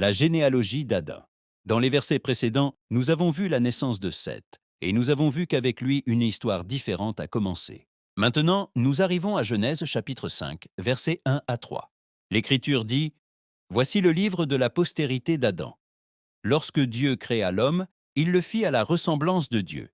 la généalogie d'Adam. Dans les versets précédents, nous avons vu la naissance de Seth, et nous avons vu qu'avec lui, une histoire différente a commencé. Maintenant, nous arrivons à Genèse chapitre 5, versets 1 à 3. L'Écriture dit « Voici le livre de la postérité d'Adam. Lorsque Dieu créa l'homme, il le fit à la ressemblance de Dieu.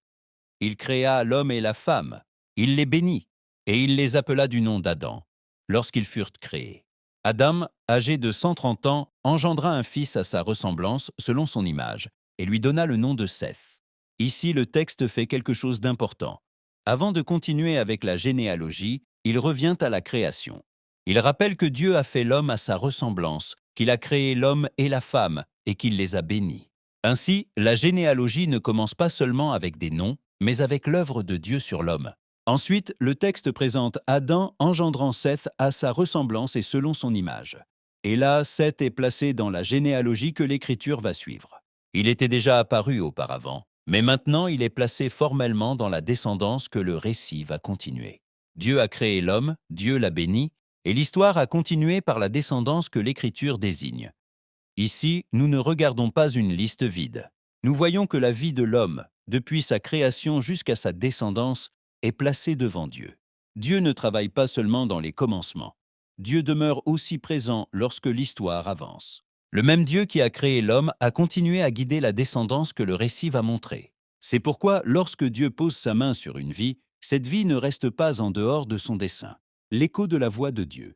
Il créa l'homme et la femme, il les bénit, et il les appela du nom d'Adam, lorsqu'ils furent créés. Adam, âgé de 130 ans, engendra un fils à sa ressemblance, selon son image, et lui donna le nom de Seth. Ici, le texte fait quelque chose d'important. Avant de continuer avec la généalogie, il revient à la création. Il rappelle que Dieu a fait l'homme à sa ressemblance, qu'il a créé l'homme et la femme, et qu'il les a bénis. Ainsi, la généalogie ne commence pas seulement avec des noms, mais avec l'œuvre de Dieu sur l'homme. Ensuite, le texte présente Adam engendrant Seth à sa ressemblance et selon son image. Et là, Seth est placé dans la généalogie que l'Écriture va suivre. Il était déjà apparu auparavant, mais maintenant il est placé formellement dans la descendance que le récit va continuer. Dieu a créé l'homme, Dieu l'a béni, et l'histoire a continué par la descendance que l'Écriture désigne. Ici, nous ne regardons pas une liste vide. Nous voyons que la vie de l'homme, depuis sa création jusqu'à sa descendance, est placée devant Dieu. Dieu ne travaille pas seulement dans les commencements. Dieu demeure aussi présent lorsque l'histoire avance. Le même Dieu qui a créé l'homme a continué à guider la descendance que le récit va montrer. C'est pourquoi, lorsque Dieu pose sa main sur une vie, cette vie ne reste pas en dehors de son dessein. L'écho de la voix de Dieu.